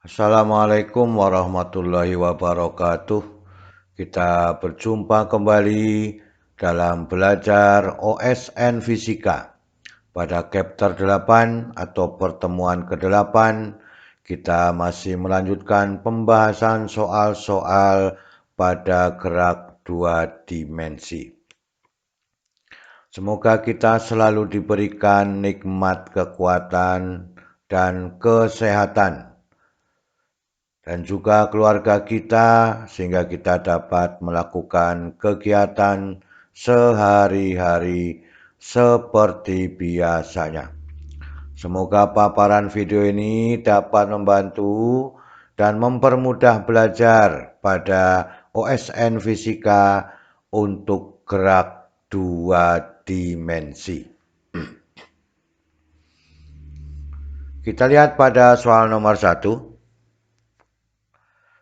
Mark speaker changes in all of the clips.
Speaker 1: Assalamualaikum warahmatullahi wabarakatuh. Kita berjumpa kembali dalam belajar OSN Fisika. Pada chapter 8 atau pertemuan ke-8, kita masih melanjutkan pembahasan soal-soal pada gerak dua dimensi. Semoga kita selalu diberikan nikmat kekuatan dan kesehatan, dan juga keluarga kita, sehingga kita dapat melakukan kegiatan sehari-hari seperti biasanya. Semoga paparan video ini dapat membantu dan mempermudah belajar pada OSN Fisika untuk gerak dua dimensi. Kita lihat pada soal nomor 1.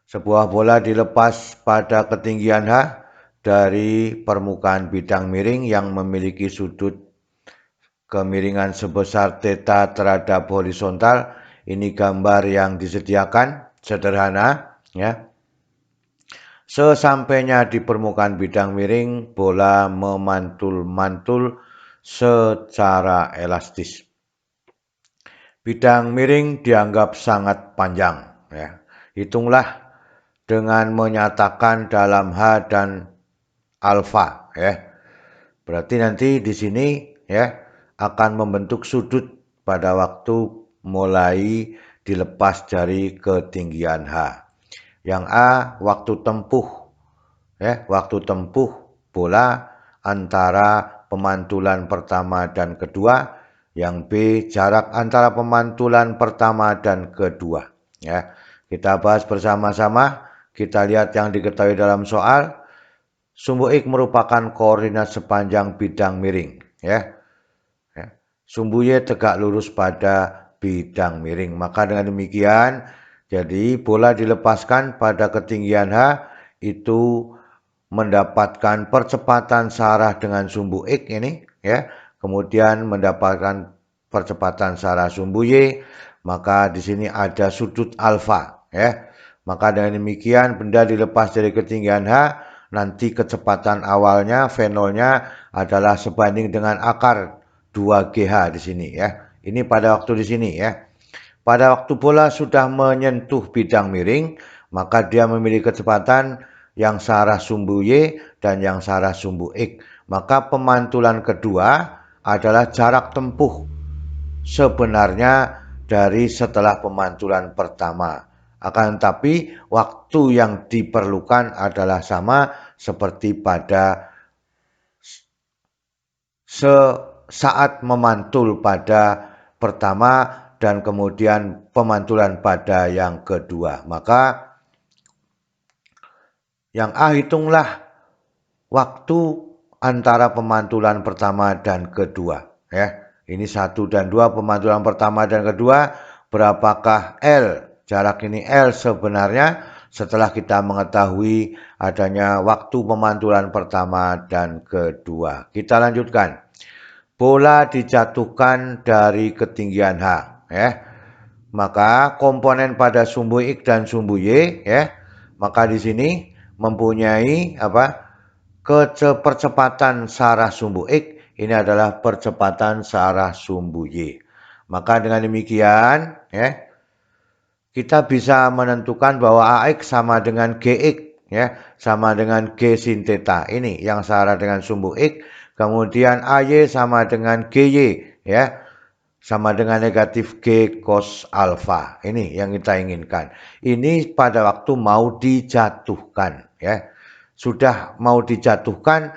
Speaker 1: Sebuah bola dilepas pada ketinggian H dari permukaan bidang miring yang memiliki sudut kemiringan sebesar theta terhadap horizontal. Ini gambar yang disediakan, sederhana ya. Sesampainya di permukaan bidang miring, bola memantul-mantul secara elastis. Bidang miring dianggap sangat panjang ya. Hitunglah dengan menyatakan dalam H dan alfa ya. Berarti nanti di sini ya akan membentuk sudut pada waktu mulai dilepas dari ketinggian H. Yang A, waktu tempuh ya, waktu tempuh bola antara pemantulan pertama dan kedua. Yang B, jarak antara pemantulan pertama dan kedua ya. Kita bahas bersama-sama. Kita lihat yang diketahui dalam soal. Sumbu X merupakan koordinat sepanjang bidang miring. Ya. Sumbu Y tegak lurus pada bidang miring. Maka dengan demikian, jadi bola dilepaskan pada ketinggian H itu mendapatkan percepatan searah dengan sumbu X ini. Ya. Kemudian mendapatkan percepatan searah sumbu Y. Maka di sini ada sudut alfa. Ya. Maka dengan demikian benda dilepas dari ketinggian H, nanti kecepatan awalnya V0-nya adalah sebanding dengan akar 2GH di sini ya. Ini pada waktu di sini ya. Pada waktu bola sudah menyentuh bidang miring, maka dia memiliki kecepatan yang searah sumbu Y dan yang searah sumbu X. Maka pemantulan kedua adalah jarak tempuh sebenarnya dari setelah pemantulan pertama. Akan tetapi waktu yang diperlukan adalah sama seperti pada saat memantul pada pertama dan kemudian pemantulan pada yang kedua. Maka yang A, hitunglah waktu antara pemantulan pertama dan kedua ya. Ini 1 dan 2, pemantulan pertama dan kedua. Berapakah L? Jarak ini L sebenarnya setelah kita mengetahui adanya waktu pemantulan pertama dan kedua. Kita lanjutkan. Bola dijatuhkan dari ketinggian H ya. Maka komponen pada sumbu X dan sumbu Y ya. Maka di sini mempunyai apa? Percepatan searah sumbu X ini adalah percepatan searah sumbu Y. Maka dengan demikian ya, kita bisa menentukan bahwa AX sama dengan GX ya, sama dengan G sin theta. Ini yang searah dengan sumbu X. Kemudian AY sama dengan GY ya, sama dengan negatif G cos alfa. Ini yang kita inginkan. Ini pada waktu mau dijatuhkan ya. Sudah mau dijatuhkan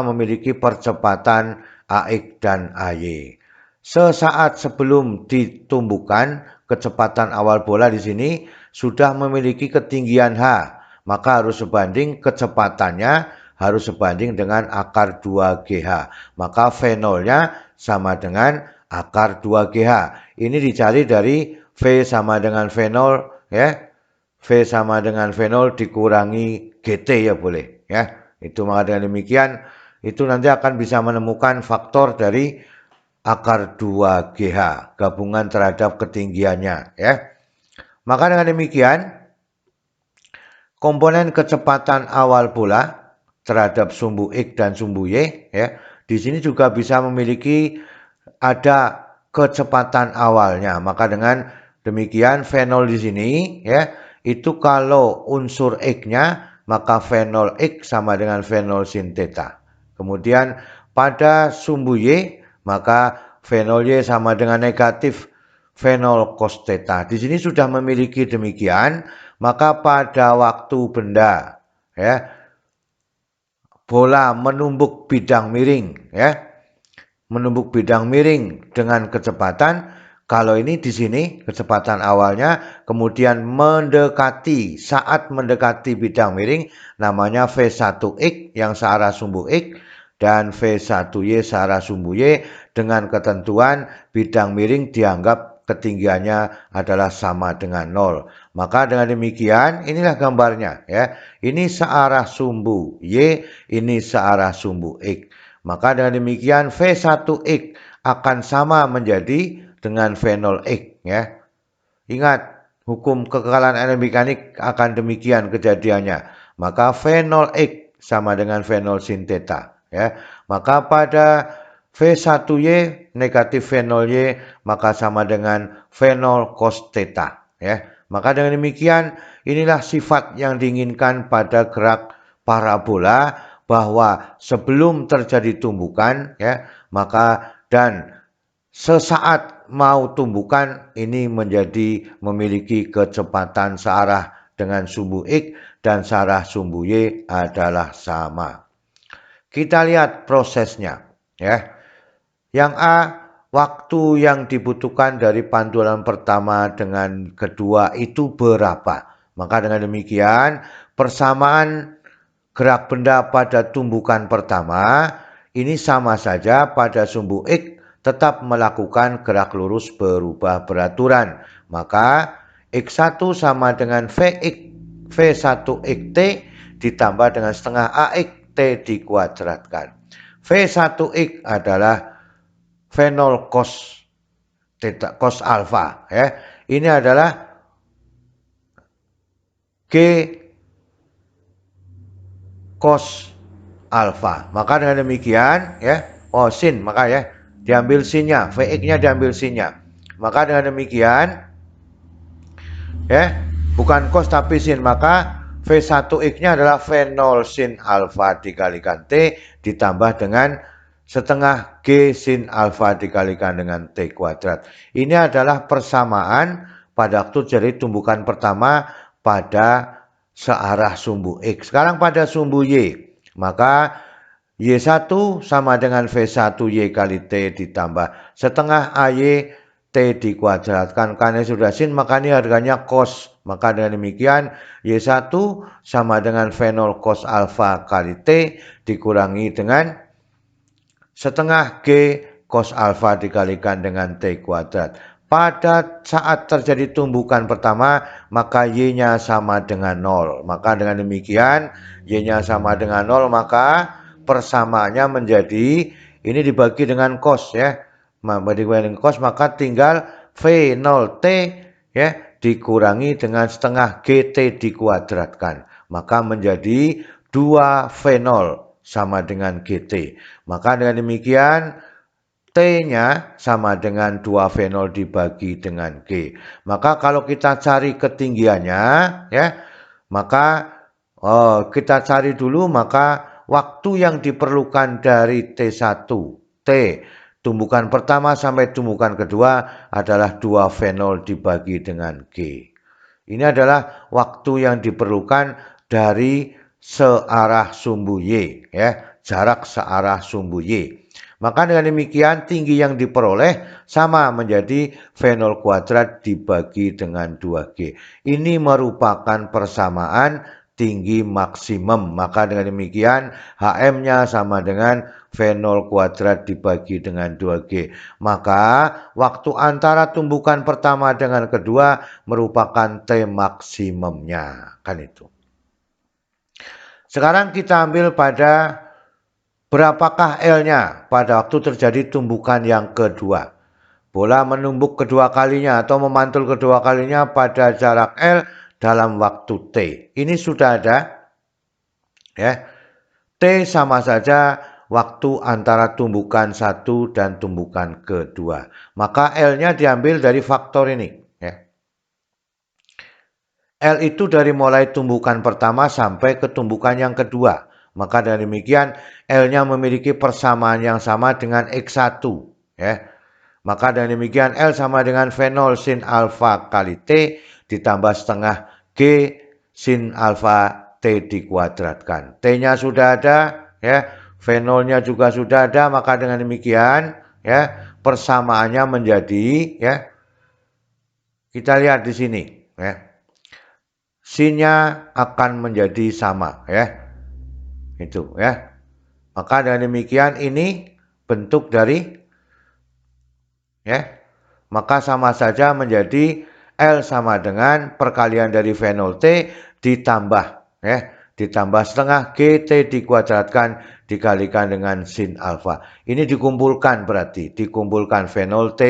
Speaker 1: memiliki percepatan AX dan AY. Sesaat sebelum ditumbuhkan, kecepatan awal bola di sini sudah memiliki ketinggian H. Maka harus sebanding kecepatannya harus sebanding dengan akar 2GH. Maka V0-nya sama dengan akar 2GH. Ini dicari dari V sama dengan V0 ya. V sama dengan V0 dikurangi GT ya boleh ya. Itu maka dengan demikian itu nanti akan bisa menemukan faktor dari akar 2GH gabungan terhadap ketinggiannya ya. Maka dengan demikian, komponen kecepatan awal bola terhadap sumbu X dan sumbu Y, ya, di sini juga bisa memiliki ada kecepatan awalnya. Maka dengan demikian V0 di sini, ya, itu kalau unsur X-nya, maka V0 X sama dengan V0 sin theta. Kemudian pada sumbu Y, maka V0 Y sama dengan negatif V0 cos theta. Di sini sudah memiliki demikian, maka pada waktu benda, ya, bola menumbuk bidang miring, ya, menumbuk bidang miring dengan kecepatan, kalau ini di sini kecepatan awalnya, kemudian saat mendekati bidang miring, namanya V1X yang searah sumbu X, dan V1Y searah sumbu Y, dengan ketentuan bidang miring dianggap ketinggiannya adalah sama dengan 0. Maka dengan demikian, inilah gambarnya, ya. Ini searah sumbu Y, ini searah sumbu X. Maka dengan demikian V1X akan sama menjadi dengan V0X, ya. Ingat, hukum kekekalan energi mekanik akan demikian kejadiannya. Maka V0X sama dengan V0 sin theta, ya. Maka pada V1Y negatif V0Y maka sama dengan V0 cos theta, ya. Maka dengan demikian, inilah sifat yang diinginkan pada gerak parabola, bahwa sebelum terjadi tumbukan, ya, maka dan sesaat mau tumbukan ini memiliki kecepatan searah dengan sumbu X dan searah sumbu Y adalah sama. Kita lihat prosesnya, ya. Yang A, waktu yang dibutuhkan dari pantulan pertama dengan kedua itu berapa? Maka dengan demikian, persamaan gerak benda pada tumbukan pertama ini sama saja pada sumbu X tetap melakukan gerak lurus berubah beraturan. Maka X1 sama dengan Vx V1xt ditambah dengan setengah AX T dikuadratkan. V1X adalah V0 cos theta, cos alfa, ya. Ini adalah G cos alfa. Maka dengan demikian, ya, sin, maka ya diambil sinnya, Vx-nya diambil sinnya. Maka dengan demikian, ya, bukan cos tapi sin, maka V1X-nya adalah V0 sin alfa dikalikan T ditambah dengan setengah G sin alfa dikalikan dengan T kuadrat. Ini adalah persamaan pada waktu jadi tumbukan pertama pada searah sumbu X. Sekarang pada sumbu Y, maka Y1 sama dengan V1Y kali T ditambah setengah AY T dikuadratkan. Karena sudah sin, maka ini harganya cos. Maka dengan demikian Y1 sama dengan V0 cos alfa kali T dikurangi dengan setengah G cos alfa dikalikan dengan T kuadrat. Pada saat terjadi tumbukan pertama, maka Y-nya sama dengan 0. Maka dengan demikian, Y-nya sama dengan 0, maka persamaannya menjadi, ini dibagi dengan cos, ya. Dibagi dengan cos, maka tinggal V0T, ya, dikurangi dengan setengah GT dikuadratkan. Maka menjadi 2 V0 sama dengan GT. Maka dengan demikian, T-nya sama dengan 2 V0 dibagi dengan G. Maka kalau kita cari ketinggiannya, ya, maka kita cari dulu, maka waktu yang diperlukan dari T1, T, tumbukan pertama sampai tumbukan kedua adalah 2 V0 dibagi dengan G. Ini adalah waktu yang diperlukan dari searah sumbu Y, ya, jarak searah sumbu Y. Maka dengan demikian tinggi yang diperoleh sama menjadi V0 kuadrat dibagi dengan 2G. Ini merupakan persamaan tinggi maksimum. Maka dengan demikian HM-nya sama dengan V0 kuadrat dibagi dengan 2G. Maka waktu antara tumbukan pertama dengan kedua merupakan T maksimumnya. Kan itu. Sekarang kita ambil pada berapakah L-nya pada waktu terjadi tumbukan yang kedua. Bola menumbuk kedua kalinya atau memantul kedua kalinya pada jarak L dalam waktu T. Ini sudah ada, ya. T sama saja waktu antara tumbukan 1 dan tumbukan kedua. Maka L-nya diambil dari faktor ini, ya. L itu dari mulai tumbukan pertama sampai ke tumbukan yang kedua. Maka dari demikian L-nya memiliki persamaan yang sama dengan X1, ya. Maka dengan demikian L sama dengan V0 sin alfa kali T ditambah setengah G sin alfa T dikuadratkan. T-nya sudah ada, ya. V0-nya juga sudah ada, maka dengan demikian, ya, persamaannya menjadi, ya, kita lihat di sini, ya. Sinnya akan menjadi sama, ya. Itu, ya. Maka dengan demikian ini bentuk dari, ya, maka sama saja menjadi L sama dengan perkalian dari V0 T ditambah, ya, ditambah setengah GT dikuadratkan dikalikan dengan sin alfa. Ini dikumpulkan, berarti dikumpulkan V0 T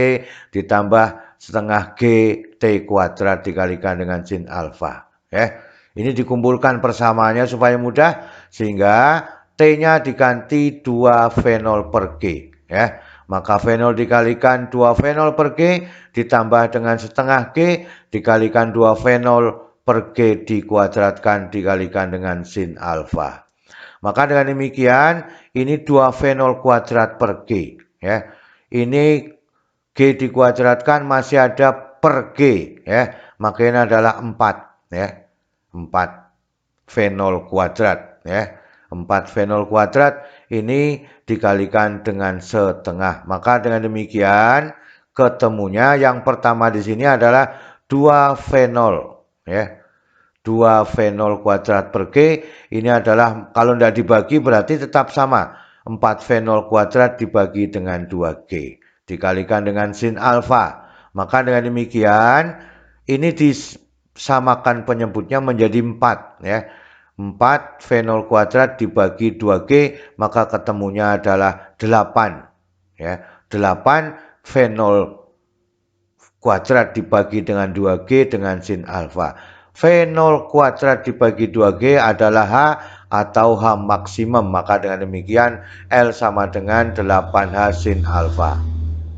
Speaker 1: ditambah setengah GT kuadrat dikalikan dengan sin alfa, ya. Ini dikumpulkan persamaannya supaya mudah, sehingga T-nya diganti 2 V0 per G, ya. Maka V0 dikalikan 2 V0 per G ditambah dengan setengah G dikalikan 2 V0 per G dikuadratkan dikalikan dengan sin alfa. Maka dengan demikian ini 2 V0 kuadrat per G, ya. Ini G dikuadratkan masih ada per G, ya. Maka ini adalah 4, ya. 4 V0 kuadrat, ya. 4 V0 kuadrat ini dikalikan dengan setengah. Maka dengan demikian ketemunya yang pertama di sini adalah 2 V0, ya. 2 V0 kuadrat per G ini adalah, kalau tidak dibagi berarti tetap sama. 4 V0 kuadrat dibagi dengan 2G dikalikan dengan sin alfa. Maka dengan demikian ini disamakan penyebutnya menjadi 4, ya. 4 V0 kuadrat dibagi 2G, maka ketemunya adalah 8, ya. 8 V0 kuadrat dibagi dengan 2G dengan sin alfa. V0 kuadrat dibagi 2G adalah H atau H maksimum. Maka dengan demikian L sama dengan 8H sin alfa,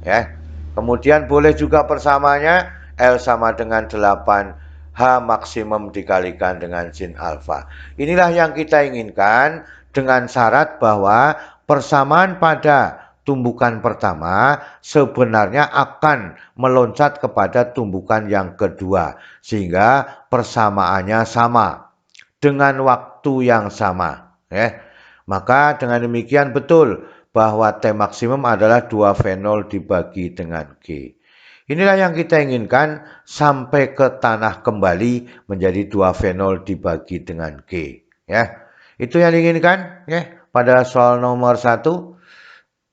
Speaker 1: ya. Kemudian boleh juga persamaannya L sama dengan 8 H maksimum dikalikan dengan sin alfa. Inilah yang kita inginkan, dengan syarat bahwa persamaan pada tumbukan pertama sebenarnya akan meloncat kepada tumbukan yang kedua, sehingga persamaannya sama dengan waktu yang sama, ya. Maka dengan demikian betul bahwa T maksimum adalah 2 V0 dibagi dengan G. Inilah yang kita inginkan sampai ke tanah kembali menjadi 2 V0 dibagi dengan G, ya. Itu yang diinginkan, ya, pada soal nomor 1.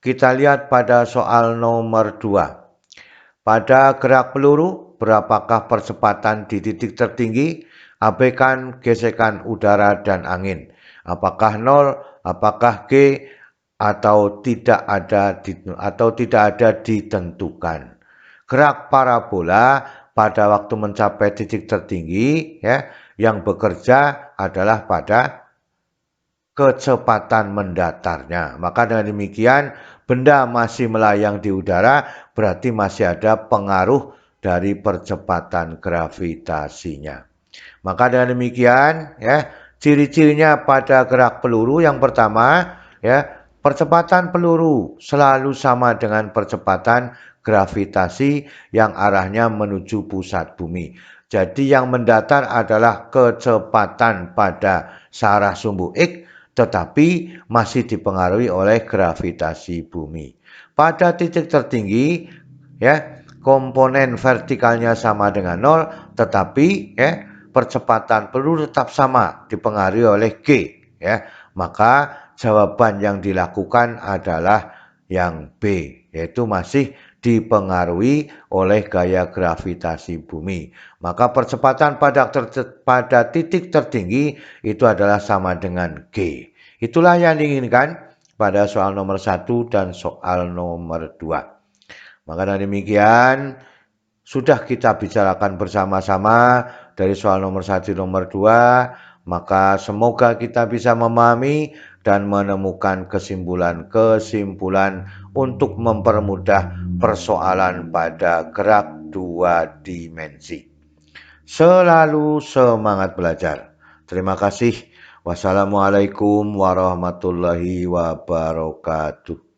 Speaker 1: Kita lihat pada soal nomor 2. Pada gerak peluru, berapakah percepatan di titik tertinggi? Abaikan gesekan udara dan angin. Apakah 0, apakah G, atau tidak ada ditentukan. Gerak parabola pada waktu mencapai titik tertinggi, ya, yang bekerja adalah pada kecepatan mendatarnya. Maka dengan demikian benda masih melayang di udara, berarti masih ada pengaruh dari percepatan gravitasinya. Maka dengan demikian, ya, ciri-cirinya pada gerak peluru yang pertama, ya, percepatan peluru selalu sama dengan percepatan gravitasi yang arahnya menuju pusat bumi. Jadi yang mendatar adalah kecepatan pada searah sumbu X, tetapi masih dipengaruhi oleh gravitasi bumi. Pada titik tertinggi, ya, komponen vertikalnya sama dengan 0, tetapi, ya, percepatan peluru tetap sama dipengaruhi oleh G, ya. Maka jawaban yang dilakukan adalah yang B, yaitu masih dipengaruhi oleh gaya gravitasi bumi. Maka percepatan pada titik tertinggi itu adalah sama dengan G. Itulah yang diinginkan pada soal nomor 1 dan soal nomor 2. Maka dengan demikian, sudah kita bicarakan bersama-sama dari soal nomor 1, nomor 2, maka semoga kita bisa memahami dan menemukan kesimpulan-kesimpulan untuk mempermudah persoalan pada gerak 2 dimensi. Selalu semangat belajar. Terima kasih. Wassalamualaikum warahmatullahi wabarakatuh.